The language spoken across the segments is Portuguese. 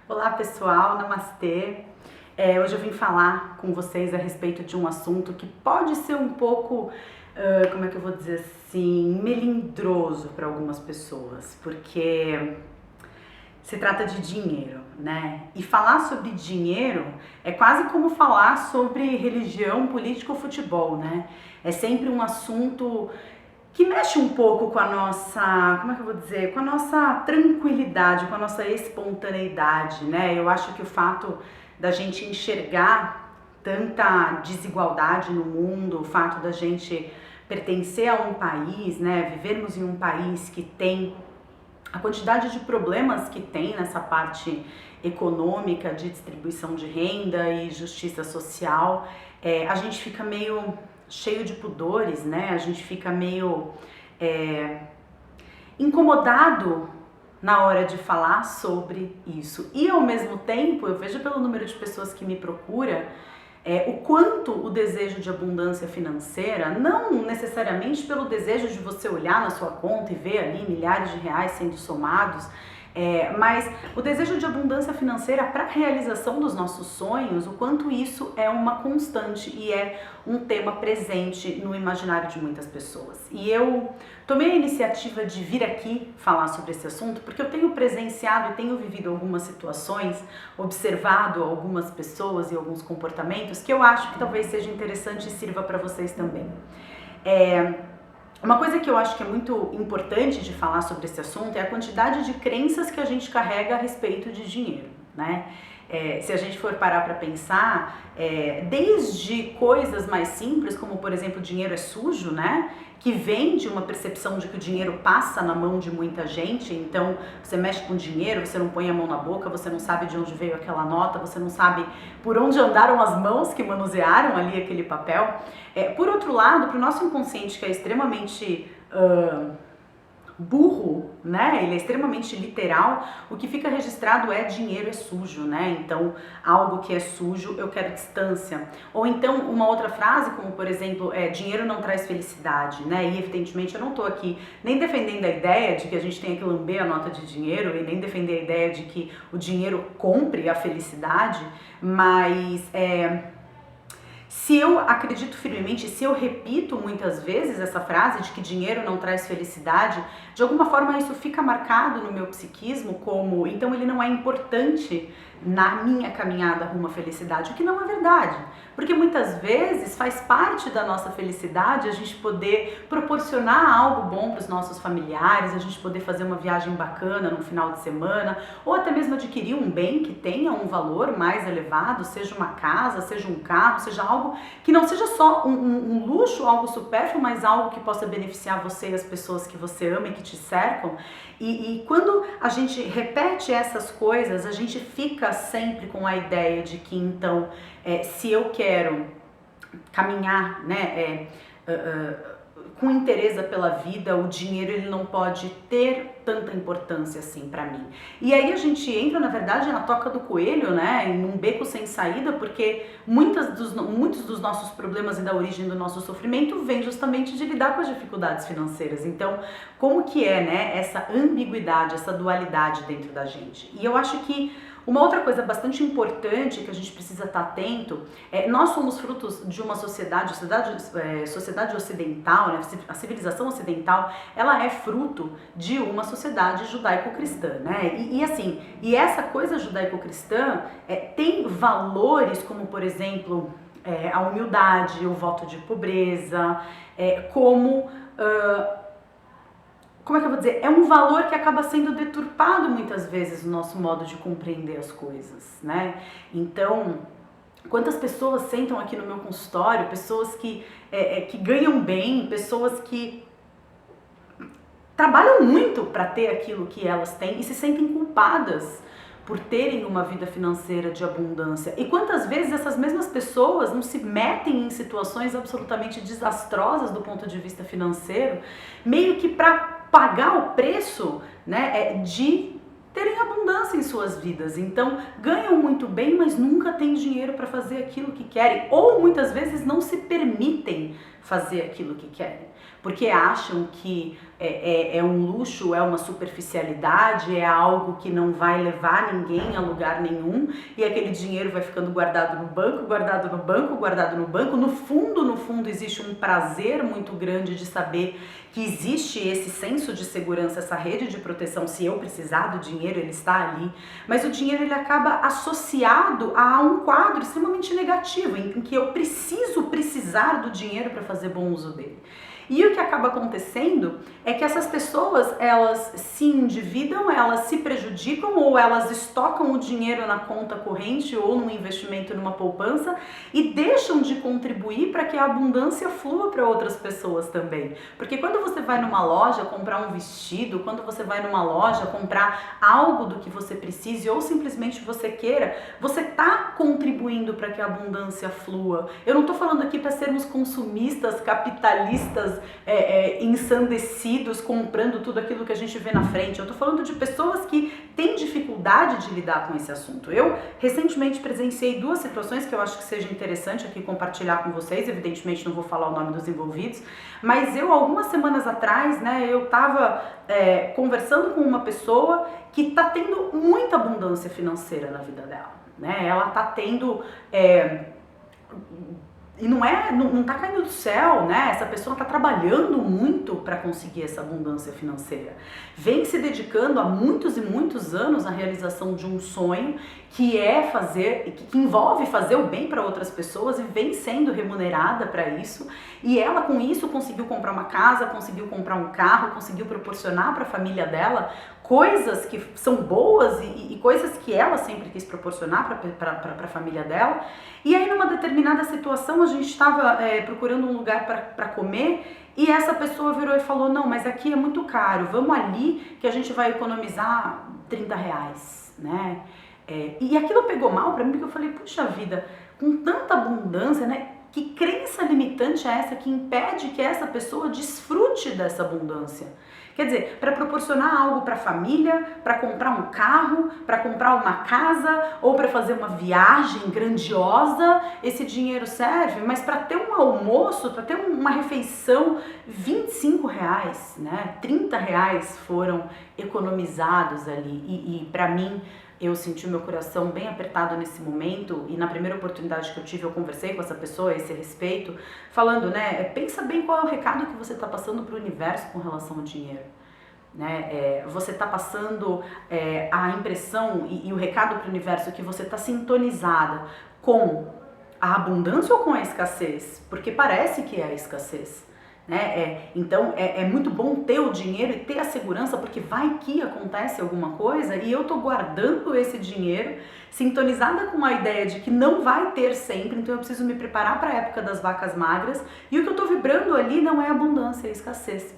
Olá pessoal, namastê. Hoje eu vim falar com vocês a respeito de um assunto que pode ser um pouco, como é que eu vou dizer assim, melindroso para algumas pessoas, porque se trata de dinheiro, né? E falar sobre dinheiro é quase como falar sobre religião, política ou futebol, né? É sempre um assunto que mexe um pouco com a nossa, como é que eu vou dizer, com a nossa tranquilidade, com a nossa espontaneidade, né? Eu acho que o fato da gente enxergar tanta desigualdade no mundo, o fato da gente pertencer a um país, né? Vivermos em um país que tem a quantidade de problemas que tem nessa parte econômica de distribuição de renda e justiça social, a gente fica meio cheio de pudores, né? A gente fica meio incomodado na hora de falar sobre isso. E ao mesmo tempo, eu vejo pelo número de pessoas que me procura o quanto o desejo de abundância financeira, não necessariamente pelo desejo de você olhar na sua conta e ver ali milhares de reais sendo somados, mas o desejo de abundância financeira para a realização dos nossos sonhos, o quanto isso é uma constante e é um tema presente no imaginário de muitas pessoas. E eu tomei a iniciativa de vir aqui falar sobre esse assunto porque eu tenho presenciado e tenho vivido algumas situações, observado algumas pessoas e alguns comportamentos que eu acho que talvez seja interessante e sirva para vocês também. Uma coisa que eu acho que é muito importante de falar sobre esse assunto é a quantidade de crenças que a gente carrega a respeito de dinheiro, né? Se a gente for parar para pensar, desde coisas mais simples, como por exemplo, dinheiro é sujo, né? Que vem de uma percepção de que o dinheiro passa na mão de muita gente, então você mexe com dinheiro, você não põe a mão na boca, você não sabe de onde veio aquela nota, você não sabe por onde andaram as mãos que manusearam ali aquele papel. Por outro lado, para o nosso inconsciente, que é extremamente burro, né? Ele é extremamente literal. O que fica registrado é dinheiro é sujo, né? Então, algo que é sujo, eu quero distância. Ou então, uma outra frase, como por exemplo, dinheiro não traz felicidade, né? E evidentemente eu não tô aqui nem defendendo a ideia de que a gente tenha que lamber a nota de dinheiro e nem defender a ideia de que o dinheiro compre a felicidade, mas se eu acredito firmemente, se eu repito muitas vezes essa frase de que dinheiro não traz felicidade, de alguma forma isso fica marcado no meu psiquismo como, então ele não é importante na minha caminhada rumo à felicidade, o que não é verdade. Porque muitas vezes faz parte da nossa felicidade a gente poder proporcionar algo bom para os nossos familiares, a gente poder fazer uma viagem bacana no final de semana, ou até mesmo adquirir um bem que tenha um valor mais elevado, seja uma casa, seja um carro, seja algo que não seja só um luxo, algo supérfluo, mas algo que possa beneficiar você e as pessoas que você ama e que te cercam. E quando a gente repete essas coisas, a gente fica sempre com a ideia de que então, se eu quero caminhar, né, com interesse pela vida, o dinheiro ele não pode ter tanta importância assim para mim. E aí a gente entra, na verdade, na toca do coelho, né, em um beco sem saída, porque muitos dos nossos problemas e da origem do nosso sofrimento vem justamente de lidar com as dificuldades financeiras. Então, como que é, né, essa ambiguidade, essa dualidade dentro da gente? E eu acho que uma outra coisa bastante importante que a gente precisa estar atento nós somos frutos de uma sociedade ocidental, né? A civilização ocidental, ela é fruto de uma sociedade judaico-cristã, né? E essa coisa judaico-cristã tem valores como, por exemplo, a humildade, o voto de pobreza, como é que eu vou dizer? É um valor que acaba sendo deturpado muitas vezes no nosso modo de compreender as coisas, né? Então, quantas pessoas sentam aqui no meu consultório, pessoas que ganham bem, pessoas que trabalham muito para ter aquilo que elas têm e se sentem culpadas por terem uma vida financeira de abundância. E quantas vezes essas mesmas pessoas não se metem em situações absolutamente desastrosas do ponto de vista financeiro, meio que para pagar o preço, né, de terem abundância suas vidas, então ganham muito bem, mas nunca têm dinheiro para fazer aquilo que querem, ou muitas vezes não se permitem fazer aquilo que querem, porque acham que é um luxo, é uma superficialidade, é algo que não vai levar ninguém a lugar nenhum, e aquele dinheiro vai ficando guardado no banco, guardado no banco, guardado no banco. No fundo existe um prazer muito grande de saber que existe esse senso de segurança, essa rede de proteção. Se eu precisar do dinheiro, ele está ali, mas o dinheiro ele acaba associado a um quadro extremamente negativo, em que eu preciso precisar do dinheiro para fazer bom uso dele. E o que acaba acontecendo é que essas pessoas, elas se endividam, elas se prejudicam, ou elas estocam o dinheiro na conta corrente ou num investimento, numa poupança, e deixam de contribuir para que a abundância flua para outras pessoas também. Porque quando você vai numa loja comprar um vestido, quando você vai numa loja comprar algo do que você precise ou simplesmente você queira, você está contribuindo para que a abundância flua. Eu não estou falando aqui para sermos consumistas, capitalistas, ensandecidos, comprando tudo aquilo que a gente vê na frente. Eu tô falando de pessoas que têm dificuldade de lidar com esse assunto. Eu recentemente presenciei duas situações que eu acho que seja interessante aqui compartilhar com vocês. Evidentemente não vou falar o nome dos envolvidos, mas algumas semanas atrás, né, eu tava conversando com uma pessoa que tá tendo muita abundância financeira na vida dela, né? Ela tá tendo e não tá caindo do céu, né? Essa pessoa tá trabalhando muito para conseguir essa abundância financeira. Vem se dedicando há muitos e muitos anos à realização de um sonho que que envolve fazer o bem para outras pessoas, e vem sendo remunerada para isso. E ela com isso conseguiu comprar uma casa, conseguiu comprar um carro, conseguiu proporcionar para a família dela coisas que são boas e coisas que ela sempre quis proporcionar para a família dela. E aí numa determinada situação a gente estava procurando um lugar para comer, e essa pessoa virou e falou: não, mas aqui é muito caro, vamos ali que a gente vai economizar R$30, né? E aquilo pegou mal para mim, porque eu falei: puxa vida, com tanta abundância, né? Que crença limitante é essa que impede que essa pessoa desfrute dessa abundância? Quer dizer, para proporcionar algo para a família, para comprar um carro, para comprar uma casa ou para fazer uma viagem grandiosa, esse dinheiro serve, mas para ter um almoço, para ter uma refeição, R$25, né? R$30 foram economizados ali, e para mim, eu senti o meu coração bem apertado nesse momento, e na primeira oportunidade que eu tive, eu conversei com essa pessoa a esse respeito, falando, né, pensa bem qual é o recado que você está passando para o universo com relação ao dinheiro. Né? Você está passando a impressão e o recado para o universo que você está sintonizada com a abundância ou com a escassez? Porque parece que é a escassez. Né? Então é muito bom ter o dinheiro e ter a segurança, porque vai que acontece alguma coisa e eu tô guardando esse dinheiro sintonizada com a ideia de que não vai ter sempre, então eu preciso me preparar para a época das vacas magras, e o que eu tô vibrando ali não é abundância, é escassez.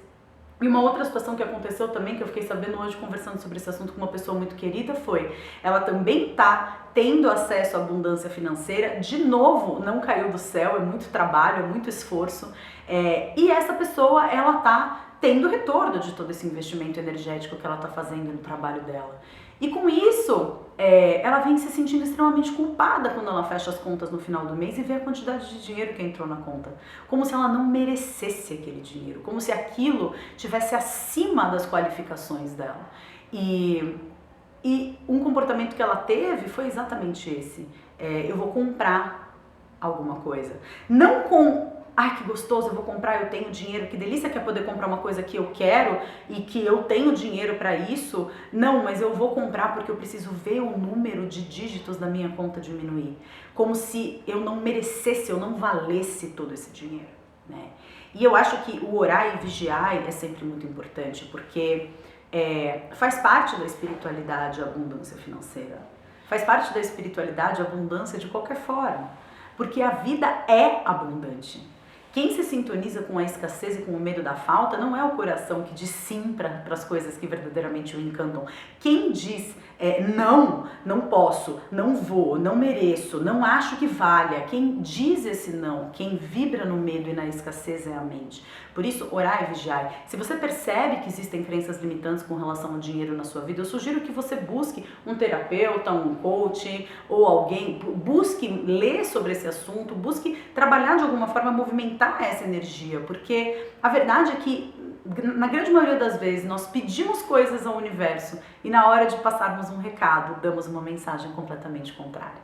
E uma outra situação que aconteceu também, que eu fiquei sabendo hoje conversando sobre esse assunto com uma pessoa muito querida, foi: ela também tá tendo acesso à abundância financeira, de novo, não caiu do céu, é muito trabalho, é muito esforço, e essa pessoa, ela tá tendo retorno de todo esse investimento energético que ela tá fazendo no trabalho dela. E com isso, ela vem se sentindo extremamente culpada quando ela fecha as contas no final do mês e vê a quantidade de dinheiro que entrou na conta. Como se ela não merecesse aquele dinheiro, como se aquilo tivesse acima das qualificações dela. E um comportamento que ela teve foi exatamente esse: eu vou comprar alguma coisa. Não com: ai, que gostoso, eu vou comprar, eu tenho dinheiro, que delícia que é poder comprar uma coisa que eu quero e que eu tenho dinheiro para isso. Não, mas eu vou comprar porque eu preciso ver o número de dígitos da minha conta diminuir. Como se eu não merecesse, eu não valesse todo esse dinheiro, né? E eu acho que o orar e vigiar é sempre muito importante, porque faz parte da espiritualidade a abundância financeira. Faz parte da espiritualidade a abundância de qualquer forma, porque a vida é abundante. Quem se sintoniza com a escassez e com o medo da falta não é o coração que diz sim para as coisas que verdadeiramente o encantam. Quem diz não, não posso, não vou, não mereço, não acho que valha, quem diz esse não, quem vibra no medo e na escassez é a mente. Por isso, orai e vigiai. Se você percebe que existem crenças limitantes com relação ao dinheiro na sua vida, eu sugiro que você busque um terapeuta, um coach ou alguém, busque ler sobre esse assunto, busque trabalhar de alguma forma, movimentar essa energia, porque a verdade é que na grande maioria das vezes nós pedimos coisas ao universo e na hora de passarmos um recado, damos uma mensagem completamente contrária.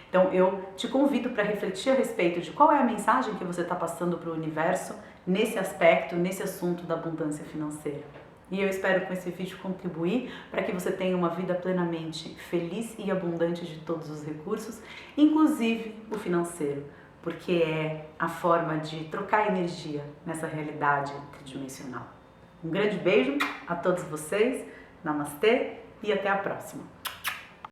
Então eu te convido para refletir a respeito de qual é a mensagem que você está passando para o universo nesse aspecto, nesse assunto da abundância financeira. E eu espero com esse vídeo contribuir para que você tenha uma vida plenamente feliz e abundante de todos os recursos, inclusive o financeiro, porque é a forma de trocar energia nessa realidade tridimensional. Um grande beijo a todos vocês, namastê e até a próxima!